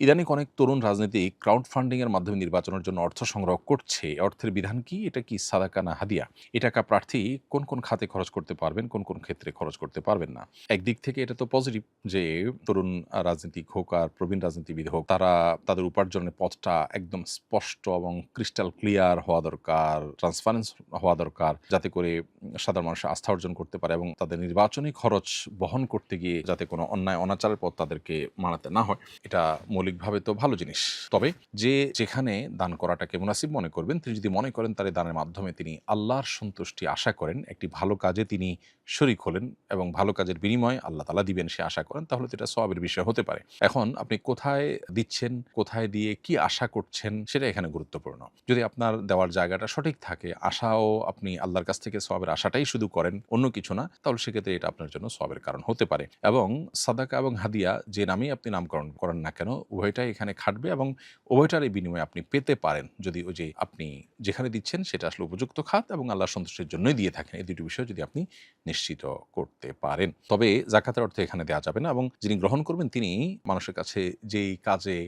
ইদানিং অনেক তরুণ রাজনীতিক ক্রাউড ফান্ডিং এর মাধ্যমে নির্বাচনের জন্য অর্থ সংগ্রহ করছে। অর্থের বিধান কি? এটা কি সাদাকা না হাদিয়া? এ টাকা প্রার্থী কোন খাতে খরচ করতে পারবেন, কোন ক্ষেত্রে খরচ করতে পারবেন না। একদিক থেকে এটা তো পজিটিভ যে তরুণ রাজনীতিক হোক আর প্রবীণ রাজনীতিবিদ হোক, তারা তাদের উপার্জনের পথটা একদম স্পষ্ট এবং ক্রিস্টাল ক্লিয়ার হওয়া দরকার, ট্রান্সপারেন্স হওয়া দরকার, যাতে করে সাধারণ মানুষ আস্থা অর্জন করতে পারে এবং তাদের নির্বাচনী খরচ বহন করতে গিয়ে যাতে কোনো অন্যায় অনাচারের পথ তাদেরকে মানাতে না হয়। এটা মৌলিকভাবে তো ভালো জিনিস। তবে যে যেখানে দান করাটাকে মুনাসিব মনে করবেন, তিনি যদি মনে করেন তার এই দানের মাধ্যমে তিনি আল্লাহর সন্তুষ্টি আশা করেন, একটি ভালো কাজে তিনি শরিক হলেন এবং ভালো কাজের বিনিময়ে আল্লাহ তাআলা দিবেন সে আশা করেন, তাহলে তো এটা সওয়াবের বিষয় হতে পারে। এখন আপনি কোথায় দিচ্ছেন, কোথায় দিয়ে কি আশা করছেন, সেটা এখানে গুরুত্বপূর্ণ। যদি আপনার দেওয়ার জায়গাটা সঠিক থাকে, আশাও আপনি আল্লাহর কাছ থেকে সওয়াবের আশাটাই শুধু করেন, অন্য কিছু না, তাহলে সেক্ষেত্রে এটা আপনার জন্য সওয়াবের কারণ হতে পারে। এবং সাদাকা এবং হাদিয়া যে নামেই আপনি নামকরণ করেন না কেন, উভয়টাই এখানে খাটবে এবং উভয়টার এই বিনিময়ে আপনি পেতে পারেন, যদি ওই যে আপনি যেখানে দিচ্ছেন সেটা আসলে উপযুক্ত খাত এবং আল্লাহর সন্তুষ্টির জন্যই দিয়ে থাকেন। এই দুটি বিষয় যদি আপনি নিশ্চিত করতে পারেন। তবে যাকাতের অর্থ এখানে দেওয়া যাবে না এবং যিনি গ্রহণ করবেন তিনি মানুষের কাছে যেই কাজে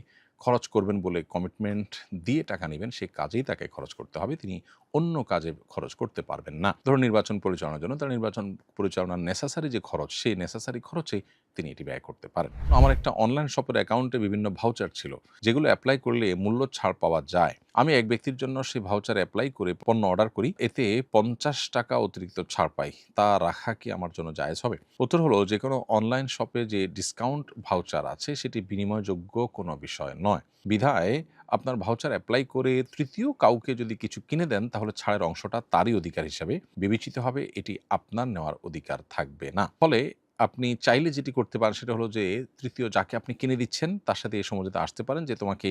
খরচ করবেন বলে কমিটমেন্ট দিয়ে টাকা নেবেন, সেই কাজেই তাকে খরচ করতে হবে। তিনি অন্য কাজে খরচ করতে পারবেন না। ধরুন নির্বাচন পরিচালনার জন্য তার নির্বাচন পরিচালনার নেসেসারি যে খরচ, সেই নেসেসারি খরচে তিনি এটি ব্যয় করতে পারেন। আমার একটা অনলাইন শপের অ্যাকাউন্টে বিভিন্ন ভাউচার ছিল, যেগুলো অ্যাপ্লাই করলে মূল্য ছাড় পাওয়া যায়। আমি এক ব্যক্তির জন্য সেই ভাউচার অ্যাপ্লাই করে পণ্য অর্ডার করি, এতে ৫০ টাকা অতিরিক্ত ছাড় পাই। তা রাখা কি আমার জন্য জায়েজ হবে? উত্তর হলো, যে কোনো অনলাইন শপে যে ডিসকাউন্ট ভাউচার আছে সেটি বিনিময়যোগ্য কোনো বিষয় নয়। বিধায় আপনার ভাউচার অ্যাপ্লাই করে তৃতীয় কাউকে যদি কিছু কিনে দেন, তাহলে ছাড়ের অংশটা তারই অধিকার হিসাবে বিবেচিত হবে, এটি আপনার নেওয়ার অধিকার থাকবে না। ফলে আপনি চাইলে যেটি করতে পারেন সেটা হলো যে, তৃতীয় যাকে আপনি কিনে দিচ্ছেন তার সাথে এই সমঝোতাতে আসতে পারেন যে, তোমাকে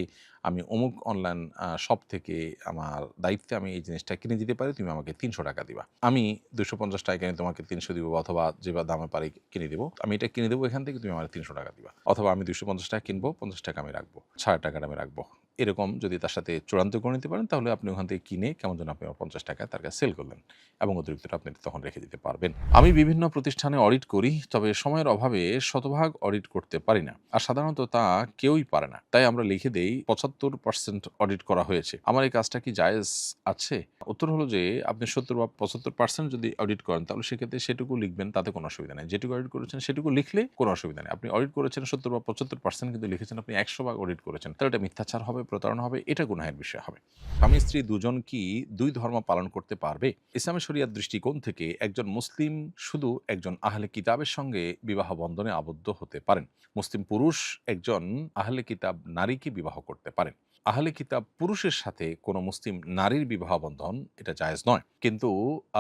আমি অমুক অনলাইন শপ থেকে আমার দায়িত্বে আমি এই জিনিসটা কিনে দিতে পারি, তুমি আমাকে ৩০০ টাকা দিবা। আমি ২৫০ টাকা কিনে তোমাকে ৩০০ দিব, অথবা যে দামে পারি কিনে দিব। আমি এটা কিনে দেবো এখান থেকে, তুমি আমার ৩০০ টাকা দিবা। অথবা আমি ২৫০ টাকা কিনবো, ৫০ টাকা আমি রাখবো, ছাড়ের টাকাটা আমি রাখবো। এরকম যদি তার সাথে চূড়ান্ত করে নিতে পারেন, তাহলে আপনি ওখান থেকে কিনে কেমন যেন আপনি ৫০ টাকায় তার কাছে সেল করলেন এবং অতিরিক্তটা আপনি তখন রেখে দিতে পারবেন। আমি বিভিন্ন প্রতিষ্ঠানে অডিট করি, তবে সময়ের অভাবে শতভাগ অডিট করতে পারি না, আর সাধারণত তা কেউই পারে না। তাই আমরা লিখে দেই ৭৫% অডিট করা হয়েছে। আমার এই কাজটা কি জায়েজ আছে? উত্তর হলো যে, আপনি ৭০ বা ৭৫% যদি অডিট করেন, তাহলে সেক্ষেত্রে সেটুকু লিখবেন, তাতে কোনো অসুবিধা নেই। যেটুকু অডিট করেছেন সেটুকু লিখলে কোনো অসুবিধা নেই। আপনি অডিট করেছেন ৭০ বা ৭৫%, কিন্তু লিখেছেন আপনি ১০০ ভাগ অডিট করেছেন, তাহলে এটা মিথ্যাচার হবে, প্রতারণা হবে, এটা গুনাহের বিষয় হবে। স্বামী স্ত্রী দুজন কি ২ ধর্ম পালন করতে পারবে? ইসলামী শরিয়ার দৃষ্টিকোণ থেকে একজন মুসলিম শুধু একজন আহলে কিতাবের সঙ্গে বিবাহ বন্ধনে আবদ্ধ হতে পারেন। মুসলিম পুরুষ একজন আহলে কিতাব নারীকে বিবাহ করতে পারেন। আহলে কিতাব পুরুষের সাথে কোনো মুসলিম নারীর বিবাহ বন্ধন এটা জায়েজ নয়। কিন্তু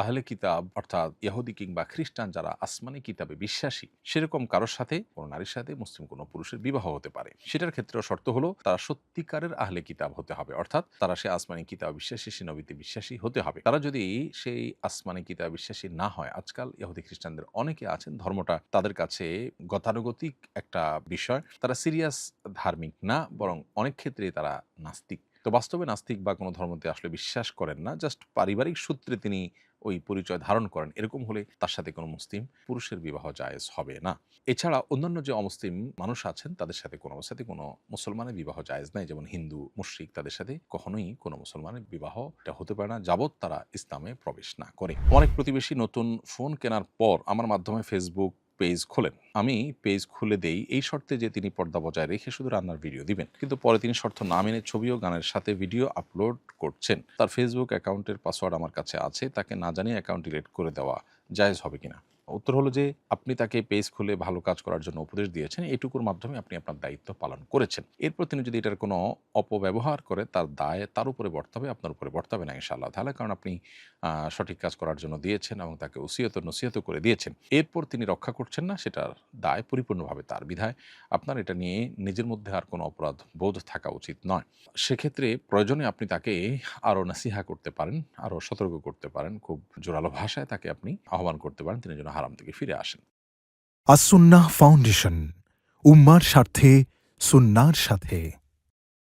আহলে কিতাব অর্থাৎ ইহুদি কিংবা খ্রিস্টান যারা আসমানি কিতাবে বিশ্বাসী, সেরকম কারোর সাথে, কোনো নারীর সাথে মুসলিম কোনো পুরুষের বিবাহ হতে পারে। সেটার ক্ষেত্রেও শর্ত হলো তারা সত্যিকারের আহলে কিতাব হতে হবে, অর্থাৎ তারা সে আসমানি কিতাব বিশ্বাসী, সে নবীতে বিশ্বাসী হতে হবে। তারা যদি সেই আসমানি কিতাব বিশ্বাসী না হয়, আজকাল ইহুদি খ্রিস্টানদের অনেকে আছেন ধর্মটা তাদের কাছে গতানুগতিক একটা বিষয়, তারা সিরিয়াস ধার্মিক না, বরং অনেক ক্ষেত্রে তারা নাস্তিক। তো বাস্তবে নাস্তিক বা কোনো ধর্মতে আসলে বিশ্বাস করেন না, জাস্ট পারিবারিক সূত্রে তিনি ওই পরিচয় ধারণ করেন, এরকম হলে তার সাথে কোনো মুসলিম পুরুষের বিবাহ জায়েজ হবে না। এছাড়া অন্যান্য যে অমুসলিম মানুষ আছেন, তাদের সাথে কোনো মুসলমানের বিবাহ জায়েজ নাই, যেমন হিন্দু, মুশরিক, তাদের সাথে কখনোই কোনো মুসলমানের বিবাহ এটা হতে পারে না, যাবৎ তারা ইসলামে প্রবেশ না করে। অনেক প্রতিবেশী নতুন ফোন কেনার পর আমার মাধ্যমে ফেসবুক পেজ খোলেন। আমি পেজ খুলে দেই এই শর্তে যে তিনি পর্দা বজায় রেখে শুধু রান্নার ভিডিও দিবেন, কিন্তু পরে তিনি শর্ত না মেনে ছবি ও গানের সাথে ভিডিও আপলোড করছেন। তার ফেসবুক অ্যাকাউন্টের পাসওয়ার্ড আমার কাছে আছে, তাকে না জানিয়ে অ্যাকাউন্ট ডিলিট করে দেওয়া জায়েজ হবে কিনা? উত্তর হলো যে, আপনি তাকে পেজ খুলে ভালো কাজ করার জন্য উপদেশ দিয়েছেন, এটুকুর মাধ্যমে আপনি আপনার দায়িত্ব পালন করেছেন। এরপর তিনি যদি এটার কোনো অপব্যবহার করে, তার দায় তার উপরে বর্তাবে, আপনার উপরে বর্তাবে না ইনশাআল্লাহ তাআলা, কারণ আপনি সঠিক কাজ করার জন্য দিয়েছেন এবং তাকে ওসিয়ত নসিহত করে দিয়েছেন। এরপর তিনি রক্ষা করছেন না, সেটার দায় পরিপূর্ণভাবে তার। বিধায় আপনার এটা নিয়ে নিজের মধ্যে আর কোনো অপরাধ বোধ থাকা উচিত নয়। সেক্ষেত্রে প্রয়োজনে আপনি তাকে আরও নাসিহা করতে পারেন, আরও সতর্ক করতে পারেন, খুব জোরালো ভাষায় তাকে আপনি আহ্বান করতে পারেন, তিনি যেন হারাম থেকে ফিরে আসেন। আস-সুন্নাহ ফাউন্ডেশন, উম্মার স্বার্থে সুন্নাহর সাথে।